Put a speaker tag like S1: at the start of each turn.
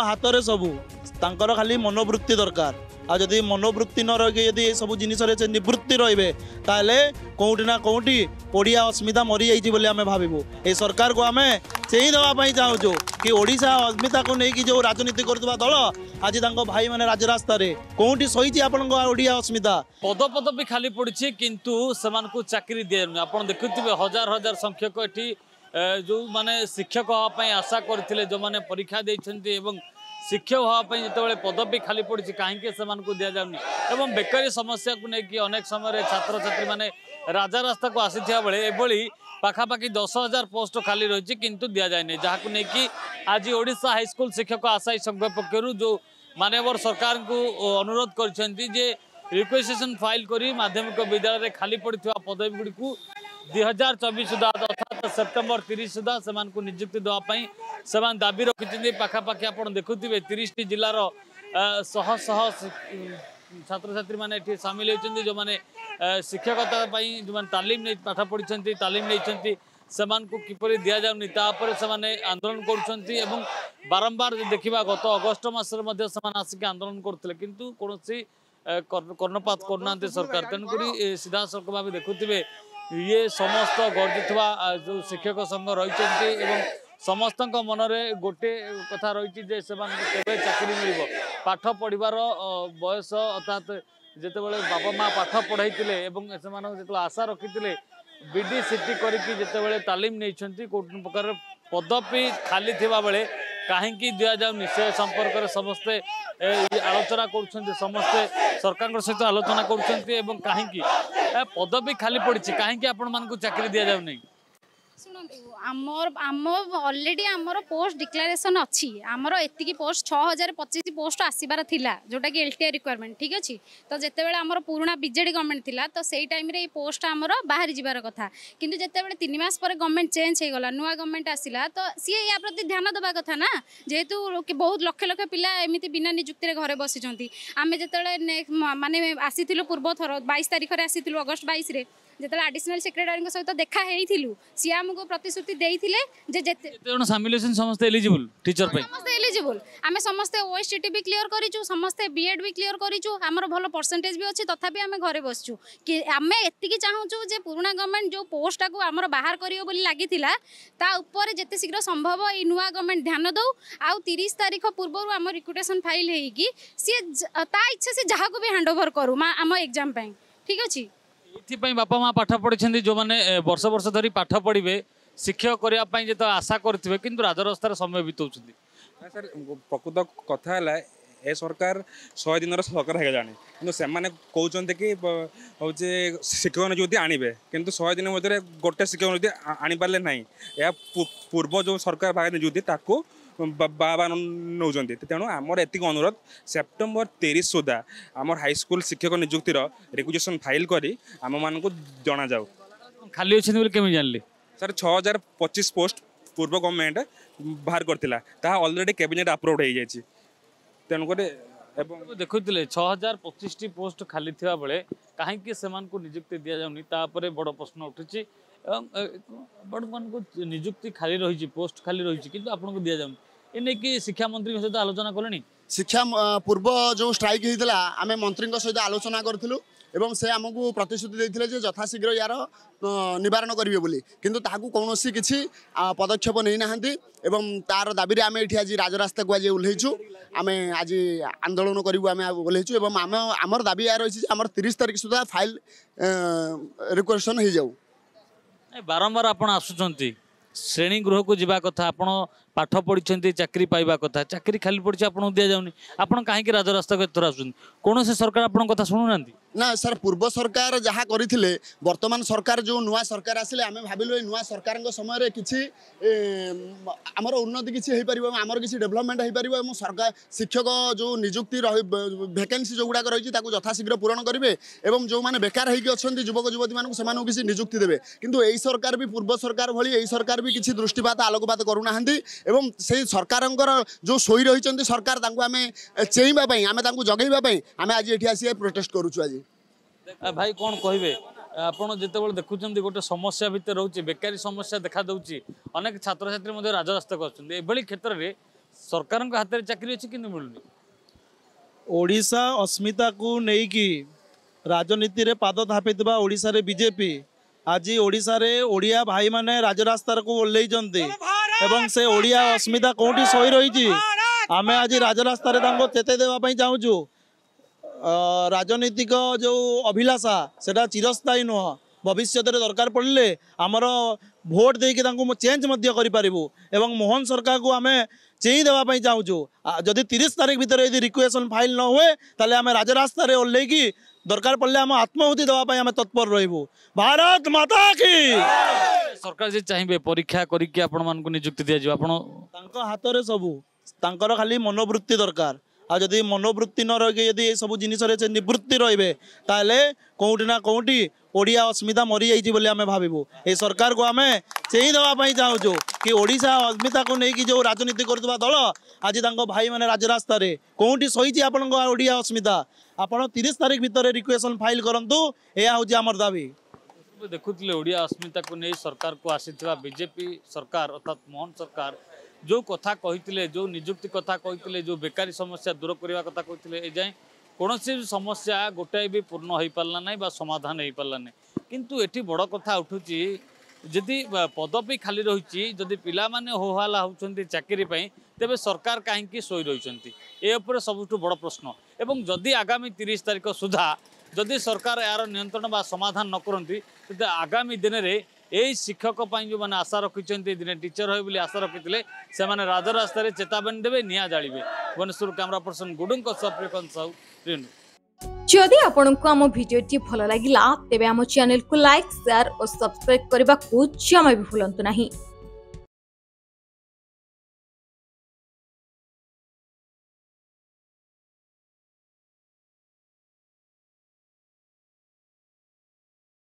S1: हाथ में सबू तांकर खाली मनोवृत्ति दरकार आ जदि मनोवृत्ति न रही यदि सब जिन निवृत्ति रे ताले कौटी ना कौटी ओडिया अस्मिता मरी जाइए आम भावु ये सरकार को आम चेई देवाई चाहूँ कि ओडिशा अस्मिता को लेकिन जो राजनीति करुवा दल आज भाई मैंने राजरास्ता कौटी सही आपण ओडिया अस्मिता
S2: पद पद भी खाली पड़ी किंतु से चाकरी दिए आप देखुवे हजार हजार संख्यक ये जो माने शिक्षक हाँपाई आशा करते जो मैंने परीक्षा देते शिक्षक हाँपाई जो पदवी खाली पड़ी कहीं दि जाऊनी एवं बेकारी समस्या को लेकिन अनेक समय छात्र छात्री मैंने राजा रास्ता को आसी बेले एभली पाखापाखि 10,000 पोस्ट खाली रही किंतु दि जाए जहाँ नहीं आज ओडिशा हाईस्कूल शिक्षक आशायी संघ पक्षर जो माननीय सरकार को अनुरोध कर रिक्वेस्टेशन फाइल कर माध्यमिक विद्यालय खाली पड़ा पदवी गुड़ी को 2024 सुधा अर्थात सेप्टेम्बर 30 सुधा से नियुक्ति देवाई से दाबी रखिंट पाखापाखि आप देखुवे 30 जिलार शह शह छात्र छात्री मैंने सामिल होती जो मैंने शिक्षकता जो तालीम नहीं पाठ पढ़ी तालीम नहीं को किपर दि जाऊनी से आंदोलन कर बारंबार देखा गत अगस्ट मसरे आसिक आंदोलन करते किंतु कौन कर्णपात करना सरकार तेणुक सीधा सड़क भाव देखुवे ये समस्त गर्जुवा जो शिक्षक संघ रही समस्त मनरे गोटे कथा रही चाकरी मिल पाठ पढ़ार बयस अर्थात जितेबाला बापा माँ पाठ पढ़ाई से आशा रखी बीडी सीटी करते तालीम नहीं कौन प्रकार पदवी खाली थिबा बेले कहीं दि जाऊनी से संपर्क में समस्ते आलोचना कर समस्ते सरकार सहित आलोचना कर कहीं पदवी खाली पड़ी कहीं आपण मान चाकरी दि जाऊनी
S3: ऑलरेडी आमर पोस्ट डिक्लेरेशन अच्छी आमर एति पोस्ट 6025 पोस्ट आसबार थिला जोटा कि एलटीआई रिक्वायरमेंट ठीक अच्छे तो जिते बड़े आमर पुराना बीजेडी गवर्नमेंट थिला तो सही टाइम रे पोस्ट आमर बाहर जीवार कथा किंतु जिते बड़े 3 मास पर गवर्नमेंट चेंज हो गला नुआ गवर्नमेंट आसिला तो सी या प्रति ध्यान देवा कथा ना जेहेतु बहुत लक्ष लक्ष पिला एमती बिना निजुक्ति घरे बसी आम जिते माने आसी पूर्व थर 22 तारीख में आसी अगस्ट 22 रे जिते एडिशनल सेक्रेटरी सहित देखा सी आमको प्रतिश्रुति देते
S2: सामिल समस्त एलिजिबल टीचर
S3: समस्त एलिजिबल आम समस्त ओएसटी भी क्लियर करूँ समस्त बीएड भी क्लियर करूँ आमर भल परसेंटेज भी अच्छी तथापि आम घरे बसचु कि आम एति चाहूँ जे पुराना गवर्नमेंट जो पोस्टा को आमर बाहर करियो बोली लागिथिला ता ऊपर जेते शीघ्र संभव ये नुआ गवर्नमेंट ध्यान दौ आउ 30 तारीख पूर्व आम रिक्रुटेशन फाइल होगी सी ता इच्छा से जहाँ को भी हैंड ओवर करूँ आम एग्जाम ठीक अच्छे
S2: ये बापा माँ पाठ पढ़ी जो मैंने वर्ष वर्ष धरी पाठ पढ़े शिक्षक करने जो आशा करेंगे कि राजरास्तार समय बीतौं
S4: सर प्रकृत कथा ए सरकार 100 दिन सरकार है जाने कि से कहते कि हूँ शिक्षक नियुक्ति आणवे कि 100 दिन मध्य गोटे शिक्षक नियुक्ति आनीपारे ना या पूर्व जो सरकार बाहर नियुक्ति ताकू बाबा नौ तेणु आमर एति अनुरोध सेप्टेम्बर 30 सुधा आमर हाईस्कूल शिक्षक नियुक्तिर रिक्वेस्टेशन फाइल करी आम मान को जना जाऊ
S2: खाली अच्छे केमी जानली
S4: सर 6025 पोस्ट पूर्व गवर्नमेंट बाहर करता ऑलरेडी कैबिनेट अप्रूव हो जाए तेणुक
S2: देखुले 6025 पोस्ट खाली थिबा बेले कहीं से नियुक्ति दि जाऊनी बड़ प्रश्न उठी बड़ मान को नियुक्ति खाली रही पोस्ट खाली रही कि आपको दि जाऊनी एने कि शिक्षा मंत्री सहित आलोचना कले
S5: शिक्षा पूर्व जो स्ट्राइक होता आम मंत्री सहित आलोचना करूँ एवं से आमको प्रतिश्रुति देते जे यथाशीघ्र यार निवारण करेंगे बोली किंतु ताकू कौन किसी पदक्षेप नहीं ना एवं तार दाबी आम ये आज राजरास्ता को आज ओह्लैचु आम आज आंदोलन करूँ आम ओह्लैचु एवं आम आमर दाबी या रही आमर 30 तारीख सुधा फाइल रिक्वेस्टेशन हो जाऊ
S2: बारंबार आप आसुंच श्रेणी गृह को जावा कथा आप पाठ पढ़ी चाकरी पाइबा कथा चाकरी खाली पड़ी आपको दि जाऊनी आप कहीं राजरास्ता को एथर आसुन कौन से सरकार आपन कथा शुणुना
S5: ना सर पूर्व सरकार जहाँ करते वर्तमान सरकार जो नुआ सरकार आसिले आम भाविलु नुआ सरकार समय किसी आमर उन्नति किसी आमर किसी डेभलपमेंट हो पार सरकार शिक्षक जो नियुक्ति वैकेंसी जो गुड़ाक रही यथाशीघ्र पूरण करेंगे और जो मैंने बेकार होती युवक युवती मानक से किसी नियुक्ति देवे किंतु यही सरकार भी पूर्व सरकार भली यही सरकार भी किसी दृष्टिपात आलोकपात करूना एवं से सरकार जो शोई रही सरकार आम चेईवाई आम जगेवाई आम आज ये आसी प्रोटेस्ट करुचु आज
S2: भाई कौन कहे आपड़ जिते देखुं गोटे समस्या भितर रोचे बेकारी समस्या देखा दूँ अनेक छात्र छात्री राजरास्ता को आसुँच क्षेत्र में सरकार हाथ में चाकरी अच्छी कि मिलूनी
S1: ओडिशा अस्मिता को नेकी राजनीति रे पाद थापिथिबा ओडिशा रे बीजेपी आज ओडिशा रे ओडिया भाई माने राजरास्ता को ओल्लैचंती एवं से ओडिया अस्मिता कोठी सही रही आमे आज राजरास्ता रे तांको चेते देवा पई चाहूछु राजनीतिक जो अभिलाषा सेटा चिरस्थायी नुह भविष्य दरकार पड़े आमर भोट देके चेंज एवं मोहन सरकार को आम चेई देवाई चाहूँ जदि 30 तारीख भितर यदि रिक्वेशन फाइल न हुए ताले आम राजरास्ता ओल्लैकी दरकार पड़े आम आत्माहुति देवाई आम तत्पर रही भारत माता की
S2: सरकार जे चाहिए परीक्षा करके आपण मानकु नियुक्ति दिया जो आपण
S1: हाथ में सबू तांकर खाली मनोवृत्ति दरकार आ जदि मनोवृत्ति न रही यदि सब जिनिस निवृत्ति रे ताले कोउठी ना कोउठी ओडिया अस्मिता मरी जाइए बोले आम भावु ये सरकार को आम चेई देवाई चाहूँ कि ओडिशा अस्मिता को लेकिन जो राजनीति करुवा दल आज भाई मैंने राजरास्ता कौटी सही आपण ओडिया अस्मिता आपड़ 30 तारीख भितर रिक्वेशन फाइल करूँ यह हूँ आमर दाबी
S2: देखुले ओडिया अस्मिता को नहीं सरकार को आसीथिबा बीजेपी सरकार अर्थात मोहन सरकार जो कथा कही जो निजुक्ति कथा कही जो बेकारी समस्या दूर करने कथा कही ए जाए कौन समस्या गोटाए भी पूर्ण हो पारा ना बा समाधान हो पारा ना किंतु एटी बड़ कथा उठुची जदि पदवी खाली रही जदि पिला माने होहाला होउछंती चाकरी पई तेबे सरकार कहीं सोई रही ए सबुठ बड़ प्रश्न एवं जदि आगामी 30 तारीख सुधा जदि सरकार यार नियंत्रण बा समाधान न करती तो आगामी दिन में यही शिक्षक जो मैंने आशा रखी दिन टीचर हो आशा रखी से राजरास्ता चेतावनी देवे निआ जाड़े भुवनेश्वर कैमरा पर्सन गुडुंग सप्रिकन साहू रेणु
S6: जदि आपंक आम भिडी भल लगा तेब आम चैनल को लाइक शेयर और सब्सक्राइब करने को जमा भी भूलु नहीं।